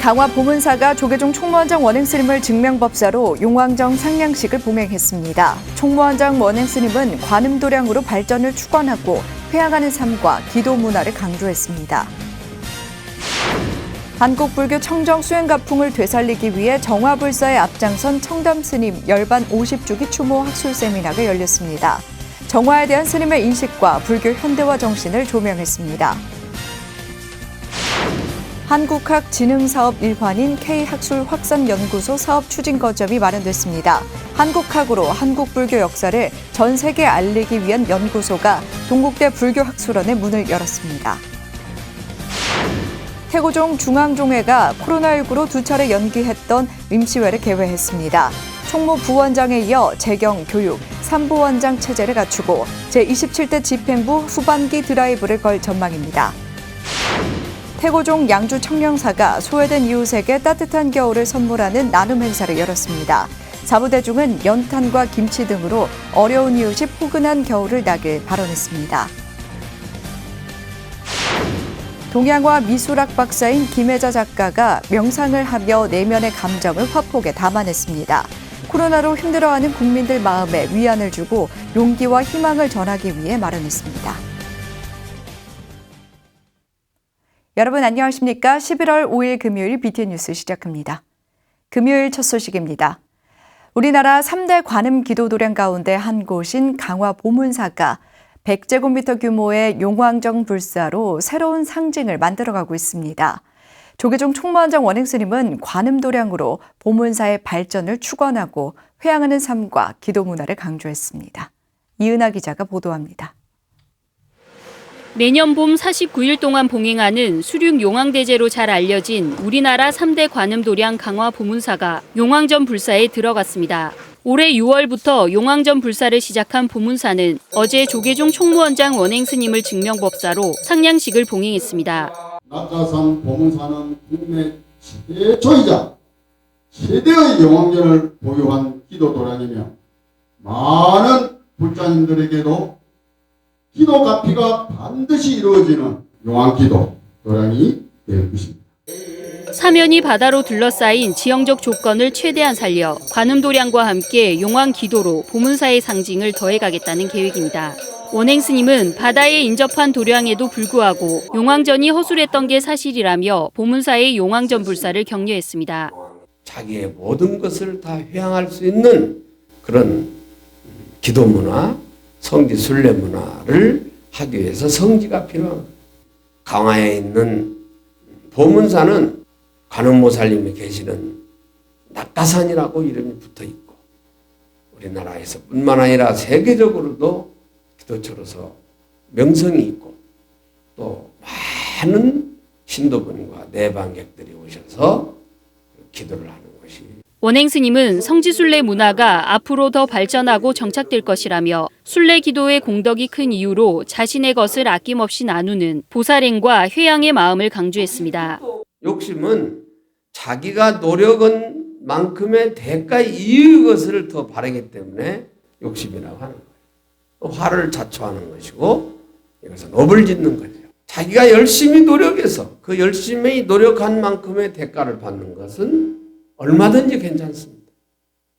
강화 보문사가 조계종 총무원장 원행스님을 증명법사로 용왕정 상냥식을 봉행했습니다. 총무원장 원행스님은 관음도량으로 발전을 축원하고 회양하는 삶과 기도 문화를 강조했습니다. 한국불교 청정 수행가풍을 되살리기 위해 정화불사에 앞장선 청담스님 열반 50주기 추모 학술 세미나가 열렸습니다. 정화에 대한 스님의 인식과 불교 현대화 정신을 조명했습니다. 한국학진흥사업 일환인 K학술 확산연구소 사업 추진 거점이 마련됐습니다. 한국학으로 한국불교 역사를 전 세계에 알리기 위한 연구소가 동국대 불교학술원의 문을 열었습니다. 태고종 중앙종회가 코로나19로 2차례 연기했던 임시회를 개회했습니다. 총무 부원장에 이어 재경, 교육, 3부원장 체제를 갖추고 제27대 집행부 후반기 드라이브를 걸 전망입니다. 태고종 양주 청령사가 소외된 이웃에게 따뜻한 겨울을 선물하는 나눔 행사를 열었습니다. 사부대중은 연탄과 김치 등으로 어려운 이웃이 포근한 겨울을 나길 발언했습니다. 동양화 미술학 박사인 김혜자 작가가 명상을 하며 내면의 감정을 화폭에 담아냈습니다. 코로나로 힘들어하는 국민들 마음에 위안을 주고 용기와 희망을 전하기 위해 마련했습니다. 여러분 안녕하십니까? 11월 5일 금요일 BTN 뉴스 시작합니다. 금요일 첫 소식입니다. 우리나라 3대 관음 기도도량 가운데 한 곳인 강화 보문사가 100제곱미터 규모의 용왕정 불사로 새로운 상징을 만들어가고 있습니다. 조계종 총무원장 원행스님은 관음도량으로 보문사의 발전을 축원하고 회양하는 삶과 기도 문화를 강조했습니다. 이은하 기자가 보도합니다. 매년 봄 49일 동안 봉행하는 수륙 용왕대제로 잘 알려진 우리나라 3대 관음도량 강화 보문사가 용왕전 불사에 들어갔습니다. 올해 6월부터 용왕전 불사를 시작한 보문사는 어제 조계종 총무원장 원행스님을 증명법사로 상냥식을 봉행했습니다. 낙가산 보문사는 국내 최초이자 최대의 용왕전을 보유한 기도도량이며 많은 불자님들에게도 기도 갚이가 반드시 이루어지는 용왕기도 도량이 될 것입니다. 사면이 바다로 둘러싸인 지형적 조건을 최대한 살려 관음도량과 함께 용왕기도로 보문사의 상징을 더해가겠다는 계획입니다. 원행스님은 바다에 인접한 도량에도 불구하고 용왕전이 허술했던 게 사실이라며 보문사의 용왕전 불사를 격려했습니다. 자기의 모든 것을 다 회양할 수 있는 그런 기도 문화, 성지 순례 문화를 하기 위해서 성지가 필요합니다. 강화에 있는 보문사는 관음모살님이 계시는 낙가산이라고 이름이 붙어 있고 우리나라에서 뿐만 아니라 세계적으로도 기도처로서 명성이 있고 또 많은 신도분과 내방객들이 오셔서 기도를 하는 것이 원행스님은 성지순례 문화가 앞으로 더 발전하고 정착될 것이라며 순례 기도의 공덕이 큰 이유로 자신의 것을 아낌없이 나누는 보살행과 회양의 마음을 강조했습니다. 욕심은 자기가 노력한 만큼의 대가 이유의 것을 더 바라기 때문에 욕심이라고 하는 거예요. 화를 자초하는 것이고 이것은 업을 짓는 거죠. 자기가 열심히 노력해서 그 열심히 노력한 만큼의 대가를 받는 것은 얼마든지 괜찮습니다.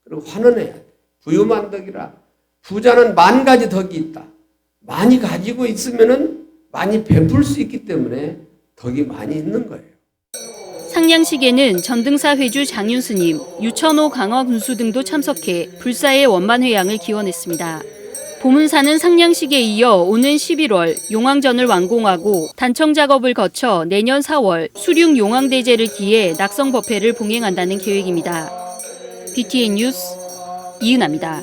그리고 환원해야 돼. 부유만덕이라 부자는 만 가지 덕이 있다. 많이 가지고 있으면은 많이 베풀 수 있기 때문에 덕이 많이 있는 거예요. 상냥식에는 전등사 회주 장윤스님, 유천호 강화 군수 등도 참석해 불사의 원만회양을 기원했습니다. 보문사는 상냥식에 이어 오는 11월 용왕전을 완공하고 단청 작업을 거쳐 내년 4월 수륙 용왕대제를 기해 낙성법회를 봉행한다는 계획입니다. BTN 뉴스 이은하입니다.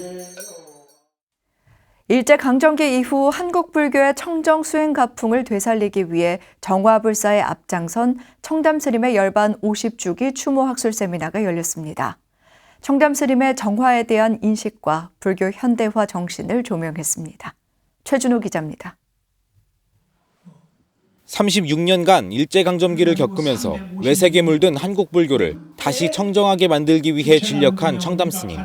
일제강점기 이후 한국불교의 청정 수행가풍을 되살리기 위해 정화불사에 앞장선 청담스님의 열반 50주기 추모학술 세미나가 열렸습니다. 청담스님의 정화에 대한 인식과 불교 현대화 정신을 조명했습니다. 최준호 기자입니다. 36년간 일제강점기를 겪으면서 외색에 물든 한국불교를 다시 청정하게 만들기 위해 진력한 청담스님.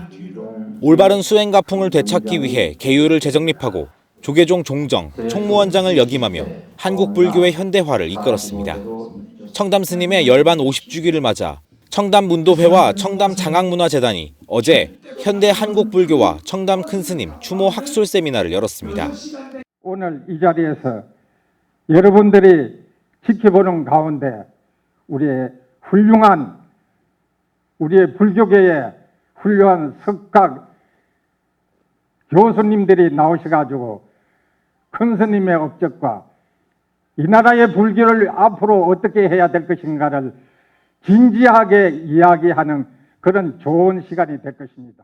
올바른 수행가풍을 되찾기 위해 계율을 재정립하고 조계종 종정, 총무원장을 역임하며 한국불교의 현대화를 이끌었습니다. 청담 스님의 열반 50주기를 맞아 청담문도회와 청담장학문화재단이 어제 현대 한국불교와 청담 큰스님 추모 학술 세미나를 열었습니다. 오늘 이 자리에서 여러분들이 지켜보는 가운데 우리의 불교계의 훌륭한 석각 교수님들이 나오셔가지고 큰 스님의 업적과 이 나라의 불교를 앞으로 어떻게 해야 될 것인가를 진지하게 이야기하는 그런 좋은 시간이 될 것입니다.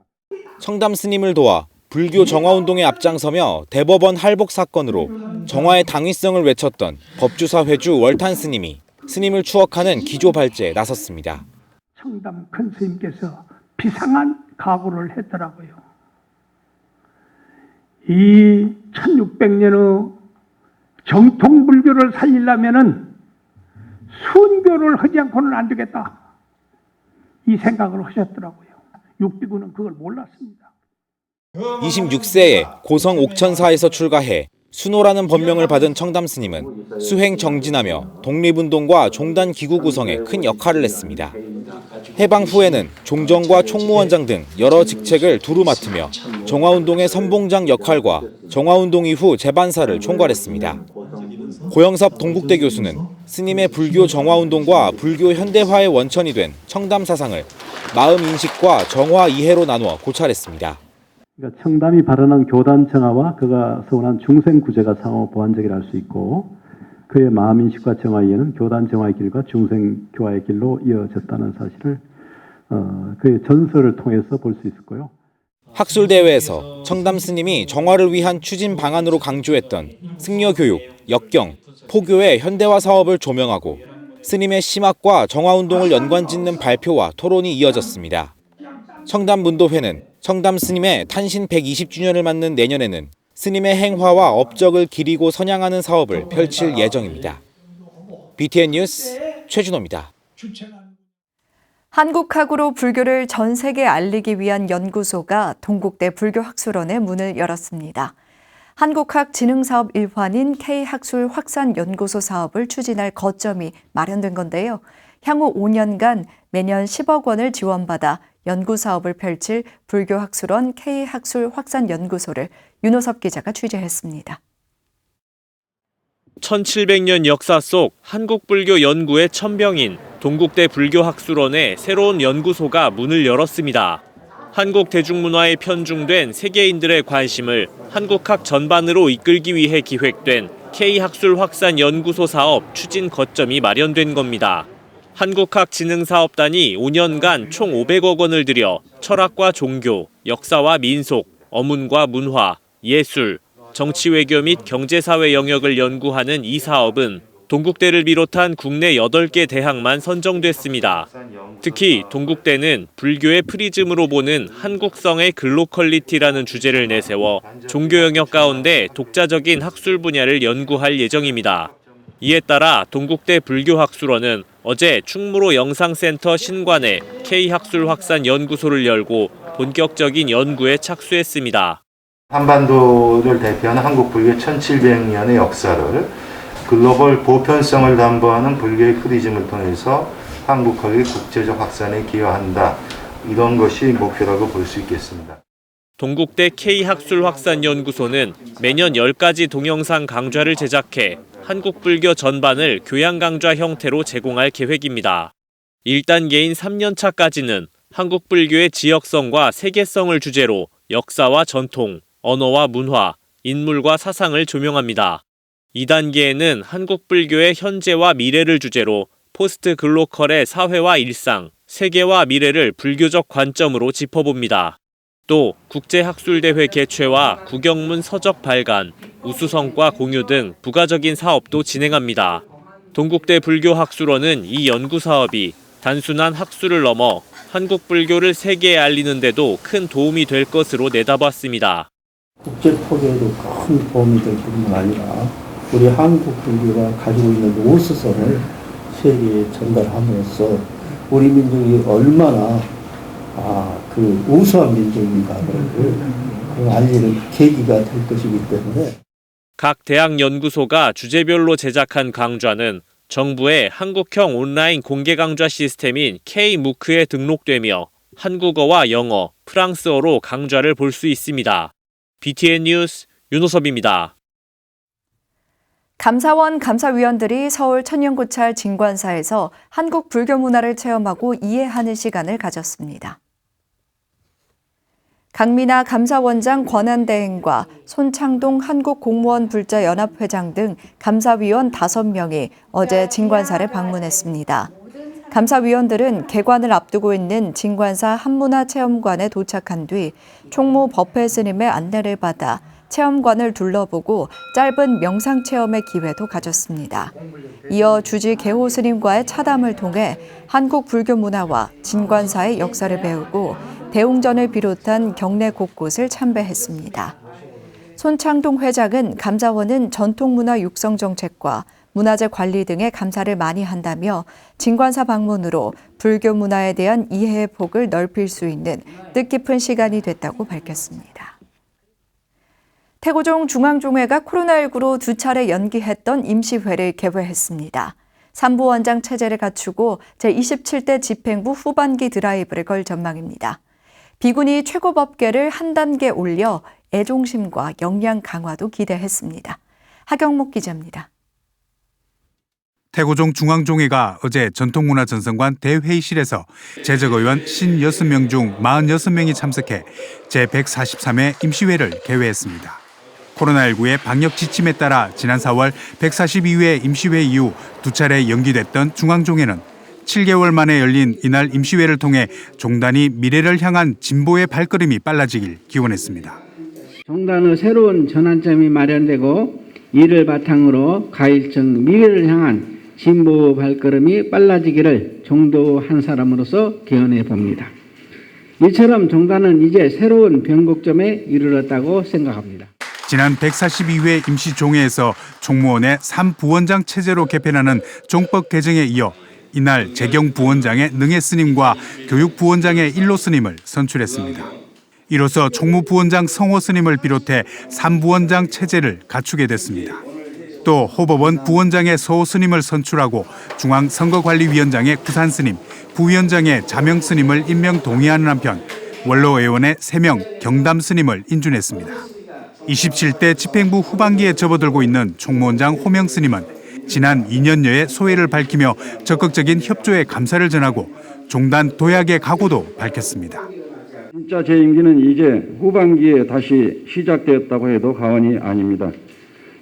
청담 스님을 도와 불교 정화운동에 앞장서며 대법원 할복 사건으로 정화의 당위성을 외쳤던 법주사 회주 월탄 스님이 스님을 추억하는 기조 발제에 나섰습니다. 청담 큰 스님께서 비상한 각오를 했더라고요. 이 1600년의 정통 불교를 살리려면은 순교를 하지 않고는 안 되겠다. 이 생각을 하셨더라고요. 육비군은 그걸 몰랐습니다. 26세에 고성 옥천사에서 출가해 수노라는 법명을 받은 청담 스님은 수행 정진하며 독립운동과 종단 기구 구성에 큰 역할을 했습니다. 해방 후에는 종정과 총무원장 등 여러 직책을 두루 맡으며 정화운동의 선봉장 역할과 정화운동 이후 재반사를 총괄했습니다. 고영섭 동국대 교수는 스님의 불교 정화운동과 불교 현대화의 원천이 된 청담 사상을 마음 인식과 정화 이해로 나누어 고찰했습니다. 그러니까 청담이 발언한 교단 정화와 그가 서원한 중생 구제가 상호 보완적이라 할 수 있고 그의 마음 인식과 정화 이해는 교단 정화의 길과 중생 교화의 길로 이어졌다는 사실을 그의 전설을 통해서 볼 수 있을 거요. 학술대회에서 청담 스님이 정화를 위한 추진 방안으로 강조했던 승려교육, 역경, 포교의 현대화 사업을 조명하고 스님의 심학과 정화운동을 연관짓는 발표와 토론이 이어졌습니다. 청담문도회는 청담 스님의 탄신 120주년을 맞는 내년에는 스님의 행화와 업적을 기리고 선양하는 사업을 펼칠 예정입니다. BTN 뉴스 최준호입니다. 한국학으로 불교를 전 세계에 알리기 위한 연구소가 동국대 불교학술원의 문을 열었습니다. 한국학 진흥사업 일환인 K학술 확산연구소 사업을 추진할 거점이 마련된 건데요. 향후 5년간 매년 10억 원을 지원받아 연구사업을 펼칠 불교학술원 K학술 확산연구소를 윤호섭 기자가 취재했습니다. 1700년 역사 속 한국불교 연구의 천병인 동국대 불교학술원의 새로운 연구소가 문을 열었습니다. 한국 대중문화에 편중된 세계인들의 관심을 한국학 전반으로 이끌기 위해 기획된 K학술 확산연구소 사업 추진 거점이 마련된 겁니다. 한국학 진흥사업단이 5년간 총 500억 원을 들여 철학과 종교, 역사와 민속, 어문과 문화, 예술, 정치외교 및 경제사회 영역을 연구하는 이 사업은 동국대를 비롯한 국내 8개 대학만 선정됐습니다. 특히 동국대는 불교의 프리즘으로 보는 한국성의 글로컬리티라는 주제를 내세워 종교 영역 가운데 독자적인 학술 분야를 연구할 예정입니다. 이에 따라 동국대 불교학술원은 어제 충무로 영상센터 신관에 K학술 확산 연구소를 열고 본격적인 연구에 착수했습니다. 한반도를 대표하는 한국 불교의 1700년의 역사를 글로벌 보편성을 담보하는 불교의 프리즘을 통해서 한국학의 국제적 확산에 기여한다. 이런 것이 목표라고 볼 수 있겠습니다. 동국대 K학술 확산연구소는 매년 10가지 동영상 강좌를 제작해 한국불교 전반을 교양 강좌 형태로 제공할 계획입니다. 1단계인 3년차까지는 한국불교의 지역성과 세계성을 주제로 역사와 전통, 언어와 문화, 인물과 사상을 조명합니다. 2단계에는 한국불교의 현재와 미래를 주제로 포스트 글로컬의 사회와 일상, 세계와 미래를 불교적 관점으로 짚어봅니다. 또 국제학술대회 개최와 국영문 서적 발간, 우수성과 공유 등 부가적인 사업도 진행합니다. 동국대 불교학술원은 이 연구사업이 단순한 학술을 넘어 한국 불교를 세계에 알리는 데도 큰 도움이 될 것으로 내다봤습니다. 국제 포교에도 큰 도움이 될 뿐만 아니라 우리 한국 불교가 가지고 있는 우수성을 세계에 전달함으로써 우리 민족이 얼마나 그 우수한 민족인가를 알리는 계기가 될 것이기 때문에 각 대학 연구소가 주제별로 제작한 강좌는 정부의 한국형 온라인 공개 강좌 시스템인 K-MOOC에 등록되며 한국어와 영어, 프랑스어로 강좌를 볼 수 있습니다. BTN 뉴스 윤호섭입니다. 감사원 감사위원들이 서울 천연고찰 진관사에서 한국 불교 문화를 체험하고 이해하는 시간을 가졌습니다. 강민아 감사원장 권한대행과 손창동 한국공무원불자연합회장 등 감사위원 5명이 어제 진관사를 방문했습니다. 감사위원들은 개관을 앞두고 있는 진관사 한문화체험관에 도착한 뒤 총무 법회 스님의 안내를 받아 체험관을 둘러보고 짧은 명상체험의 기회도 가졌습니다. 이어 주지 개호 스님과의 차담을 통해 한국 불교 문화와 진관사의 역사를 배우고 대웅전을 비롯한 경내 곳곳을 참배했습니다. 손창동 회장은 감사원은 전통문화 육성 정책과 문화재 관리 등의 감사를 많이 한다며 진관사 방문으로 불교 문화에 대한 이해의 폭을 넓힐 수 있는 뜻깊은 시간이 됐다고 밝혔습니다. 태고종 중앙종회가 코로나19로 2차례 연기했던 임시회를 개회했습니다. 3부 원장 체제를 갖추고 제27대 집행부 후반기 드라이브를 걸 전망입니다. 비군이 최고법계를 한 단계 올려 애종심과 역량 강화도 기대했습니다. 하경목 기자입니다. 태고종 중앙종회가 어제 전통문화전선관 대회의실에서 재적의원 56명 중 46명이 참석해 제143회 임시회를 개회했습니다. 코로나19의 방역 지침에 따라 지난 4월 142회 임시회 이후 2차례 연기됐던 중앙종회는 7개월 만에 열린 이날 임시회를 통해 종단이 미래를 향한 진보의 발걸음이 빨라지길 기원했습니다. 종단의 새로운 전환점이 마련되고 이를 바탕으로 가일청 미래를 향한 진보 발걸음이 빨라지기를 종도 한 사람으로서 기원해 봅니다. 이처럼 종단은 이제 새로운 변곡점에 이르렀다고 생각합니다. 지난 142회 임시종회에서 총무원의 3부원장 체제로 개편하는 종법 개정에 이어 이날 재경 부원장의 능해 스님과 교육 부원장의 일로 스님을 선출했습니다. 이로써 총무 부원장 성호 스님을 비롯해 3부원장 체제를 갖추게 됐습니다. 또 호법원 부원장의 서호 스님을 선출하고 중앙선거관리위원장의 구산 스님, 부위원장의 자명 스님을 임명 동의하는 한편 원로의원의 3명 경담 스님을 인준했습니다. 27대 집행부 후반기에 접어들고 있는 총무원장 호명 스님은 지난 2년여의 소회를 밝히며 적극적인 협조에 감사를 전하고 종단 도약의 각오도 밝혔습니다. 진짜 제 임기는 이제 후반기에 다시 시작되었다고 해도 과언이 아닙니다.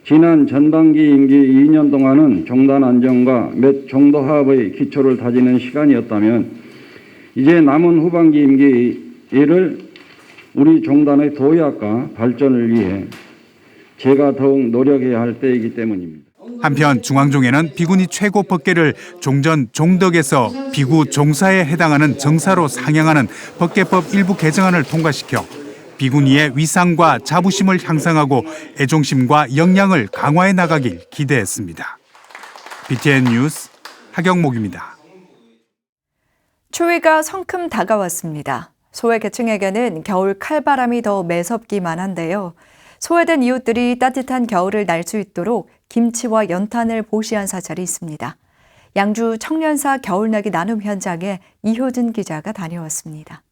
지난 전반기 임기 2년 동안은 종단 안정과 몇 종도 화합의 기초를 다지는 시간이었다면 이제 남은 후반기 임기를 우리 종단의 도약과 발전을 위해 제가 더욱 노력해야 할 때이기 때문입니다. 한편 중앙종회는 비군이 최고 법계를 종전 종덕에서 비구 종사에 해당하는 정사로 상향하는 법계법 일부 개정안을 통과시켜 비군이의 위상과 자부심을 향상하고 애종심과 역량을 강화해 나가길 기대했습니다. BTN 뉴스 하경목입니다. 추위가 성큼 다가왔습니다. 소외 계층에게는 겨울 칼바람이 더 매섭기만 한데요. 소외된 이웃들이 따뜻한 겨울을 날 수 있도록 김치와 연탄을 보시한 사찰이 있습니다. 양주 청년사 겨울나기 나눔 현장에 이효진 기자가 다녀왔습니다.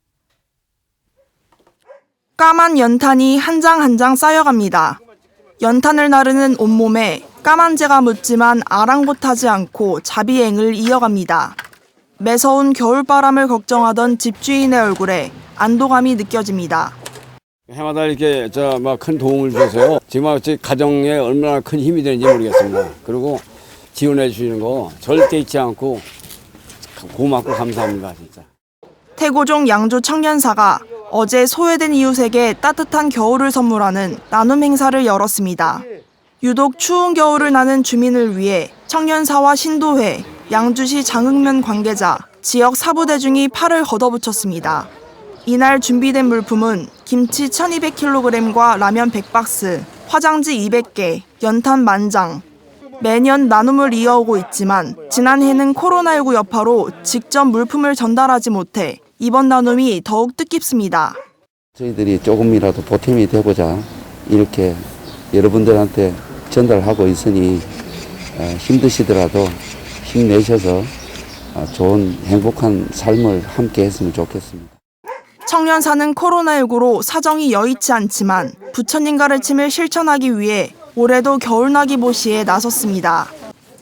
까만 연탄이 한 장 한 장 쌓여갑니다. 연탄을 나르는 온몸에 까만재가 묻지만 아랑곳하지 않고 자비행을 이어갑니다. 매서운 겨울바람을 걱정하던 집주인의 얼굴에 안도감이 느껴집니다. 해마다 이렇게 큰 도움을 줘서요. 지금 가정에 얼마나 큰 힘이 되는지 모르겠습니다. 그리고 지원해 주시는 거 절대 잊지 않고 고맙고 감사합니다, 진짜. 태고종 양주 청년사가 어제 소외된 이웃에게 따뜻한 겨울을 선물하는 나눔 행사를 열었습니다. 유독 추운 겨울을 나는 주민을 위해 청년사와 신도회, 양주시 장흥면 관계자, 지역 사부대중이 팔을 걷어붙였습니다. 이날 준비된 물품은 김치 1200kg과 라면 100박스, 화장지 200개, 연탄 만장. 매년 나눔을 이어오고 있지만 지난해는 코로나19 여파로 직접 물품을 전달하지 못해 이번 나눔이 더욱 뜻깊습니다. 저희들이 조금이라도 보탬이 되고자 이렇게 여러분들한테 전달하고 있으니 힘드시더라도 힘내셔서 좋은 행복한 삶을 함께 했으면 좋겠습니다. 청년사는 코로나19로 사정이 여의치 않지만 부처님 가르침을 실천하기 위해 올해도 겨울나기 보시에 나섰습니다.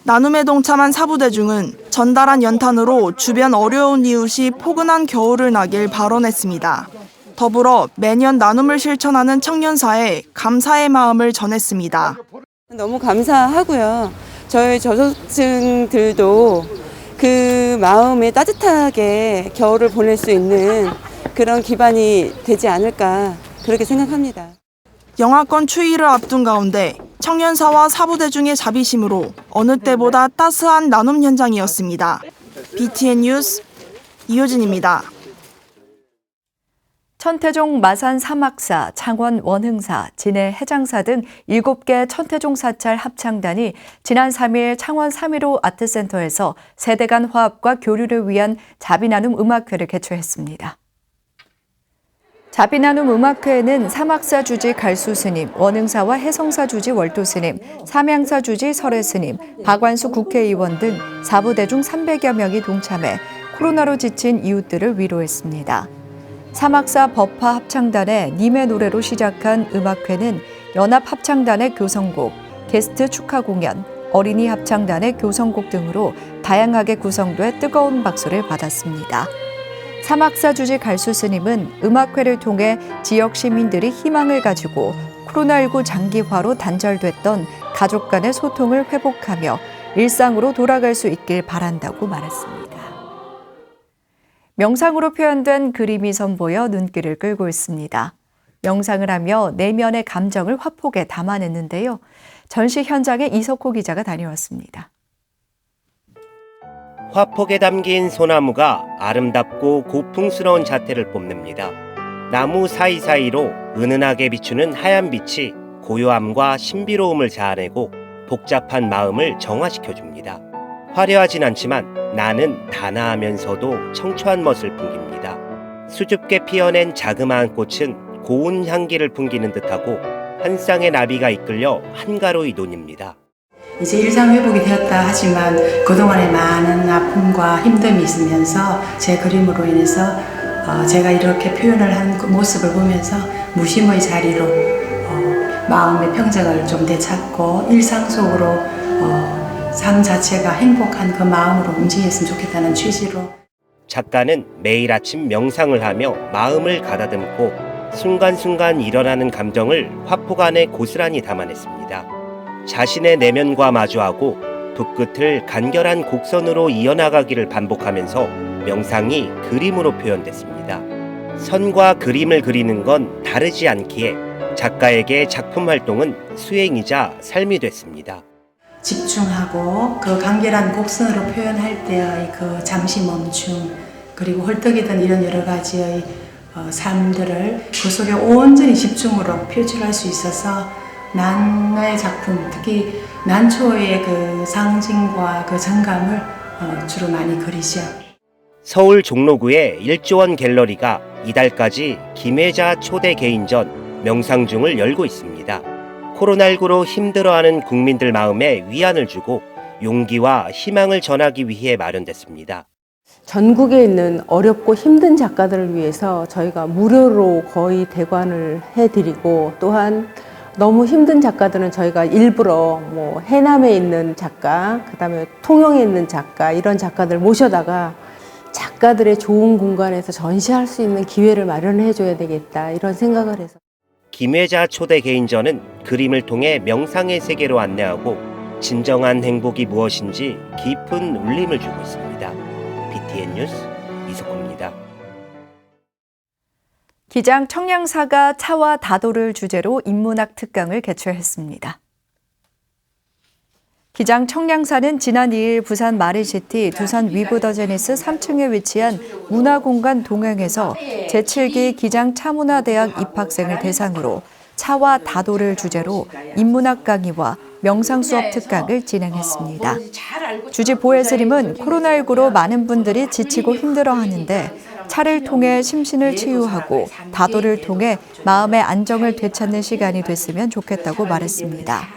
나눔에 동참한 사부대중은 전달한 연탄으로 주변 어려운 이웃이 포근한 겨울을 나길 발언했습니다. 더불어 매년 나눔을 실천하는 청년사에 감사의 마음을 전했습니다. 너무 감사하고요. 저희 저소득층들도 그 마음에 따뜻하게 겨울을 보낼 수 있는 그런 기반이 되지 않을까 그렇게 생각합니다. 영하권 추위를 앞둔 가운데 청년사와 사부대중의 자비심으로 어느 때보다 따스한 나눔 현장이었습니다. BTN 뉴스 이효진입니다. 천태종 마산 사막사, 창원 원흥사, 진해 해장사 등 7개 천태종 사찰 합창단이 지난 3일 창원 3.15 아트센터에서 세대 간 화합과 교류를 위한 자비나눔 음악회를 개최했습니다. 자비나눔 음악회에는 사막사 주지 갈수스님, 원흥사와 해성사 주지 월도스님, 삼양사 주지 설혜스님, 박완수 국회의원 등 사부대중 300여 명이 동참해 코로나로 지친 이웃들을 위로했습니다. 사막사 법화 합창단의 님의 노래로 시작한 음악회는 연합 합창단의 교성곡, 게스트 축하 공연, 어린이 합창단의 교성곡 등으로 다양하게 구성돼 뜨거운 박수를 받았습니다. 사막사 주지 갈수스님은 음악회를 통해 지역 시민들이 희망을 가지고 코로나19 장기화로 단절됐던 가족 간의 소통을 회복하며 일상으로 돌아갈 수 있길 바란다고 말했습니다. 명상으로 표현된 그림이 선보여 눈길을 끌고 있습니다. 명상을 하며 내면의 감정을 화폭에 담아냈는데요. 전시 현장에 이석호 기자가 다녀왔습니다. 화폭에 담긴 소나무가 아름답고 고풍스러운 자태를 뽐냅니다. 나무 사이사이로 은은하게 비추는 하얀 빛이 고요함과 신비로움을 자아내고 복잡한 마음을 정화시켜줍니다. 화려하진 않지만 나는 단아하면서도 청초한 멋을 풍깁니다. 수줍게 피어낸 자그마한 꽃은 고운 향기를 풍기는 듯하고 한 쌍의 나비가 이끌려 한가로이 논입니다. 이제 일상 회복이 되었다 하지만 그동안에 많은 아픔과 힘듦이 있으면서 제 그림으로 인해서 제가 이렇게 표현을 한 그 모습을 보면서 무심의 자리로 마음의 평정을 좀 되찾고 일상 속으로 삶 자체가 행복한 그 마음으로 움직였으면 좋겠다는 취지로. 작가는 매일 아침 명상을 하며 마음을 가다듬고 순간순간 일어나는 감정을 화폭 안에 고스란히 담아냈습니다. 자신의 내면과 마주하고 붓끝을 간결한 곡선으로 이어나가기를 반복하면서 명상이 그림으로 표현됐습니다. 선과 그림을 그리는 건 다르지 않기에 작가에게 작품 활동은 수행이자 삶이 됐습니다. 집중하고 그 간결한 곡선으로 표현할 때의 그 잠시 멈춤 그리고 헐떡이던 이런 여러 가지의 삶들을 그 속에 온전히 집중으로 표출할 수 있어서 난의 작품, 특히 난초의 그 상징과 그 정감을 주로 많이 그리죠. 서울 종로구의 1조원 갤러리가 이달까지 김혜자 초대 개인전 명상중을 열고 있습니다. 코로나19로 힘들어하는 국민들 마음에 위안을 주고 용기와 희망을 전하기 위해 마련됐습니다. 전국에 있는 어렵고 힘든 작가들을 위해서 저희가 무료로 거의 대관을 해드리고 또한 너무 힘든 작가들은 저희가 일부러 뭐 해남에 있는 작가, 그다음에 통영에 있는 작가 이런 작가들 모셔다가 작가들의 좋은 공간에서 전시할 수 있는 기회를 마련해 줘야 되겠다 이런 생각을 해서. 김혜자 초대 개인전은 그림을 통해 명상의 세계로 안내하고 진정한 행복이 무엇인지 깊은 울림을 주고 있습니다. BTN 뉴스 이석호입니다. 기장 청량사가 차와 다도를 주제로 인문학 특강을 개최했습니다. 기장 청량사는 지난 2일 부산 마린시티 두산 위브더제니스 3층에 위치한 문화공간 동행에서 제7기 기장 차문화대학 입학생을 대상으로 차와 다도를 주제로 인문학 강의와 명상 수업 특강을 진행했습니다. 주지 보혜스님은 코로나19로 많은 분들이 지치고 힘들어하는데 차를 통해 심신을 치유하고 다도를 통해 마음의 안정을 되찾는 시간이 됐으면 좋겠다고 말했습니다.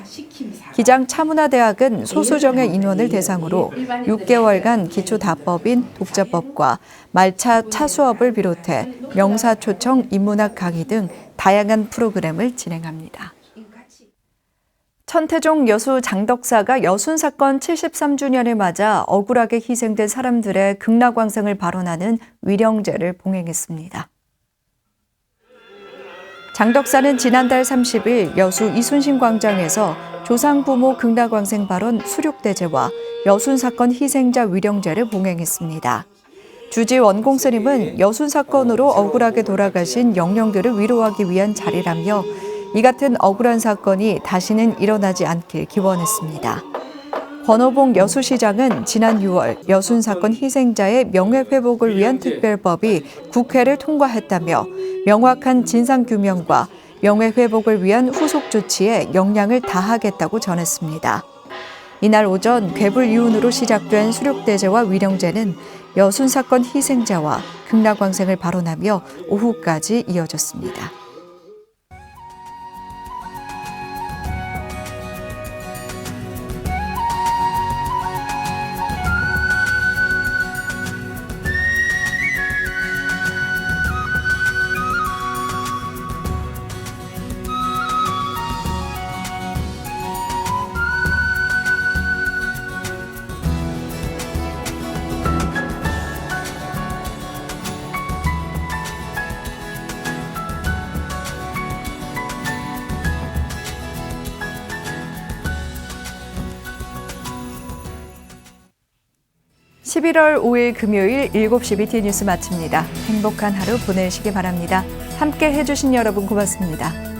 기장 차문화대학은 소수정예 인원을 대상으로 6개월간 기초다법인 독자법과 말차 차수업을 비롯해 명사초청 인문학 강의 등 다양한 프로그램을 진행합니다. 천태종 여수 장덕사가 여순 사건 73주년을 맞아 억울하게 희생된 사람들의 극락왕생을 발언하는 위령제를 봉행했습니다. 장덕사는 지난달 30일 여수 이순신 광장에서 조상부모 극락왕생 발언 수륙대제와 여순 사건 희생자 위령제를 봉행했습니다. 주지 원공 스님은 여순 사건으로 억울하게 돌아가신 영령들을 위로하기 위한 자리라며 이 같은 억울한 사건이 다시는 일어나지 않길 기원했습니다. 권오봉 여수시장은 지난 6월 여순 사건 희생자의 명예회복을 위한 특별법이 국회를 통과했다며 명확한 진상규명과 명예회복을 위한 후속 조치에 역량을 다하겠다고 전했습니다. 이날 오전 괴불이운으로 시작된 수륙대제와 위령제는 여순 사건 희생자와 극락왕생을 발언하며 오후까지 이어졌습니다. (11월 5일) 금요일 7시 BTN 뉴스 마칩니다. 행복한 하루 보내시기 바랍니다. 함께 해주신 여러분 고맙습니다.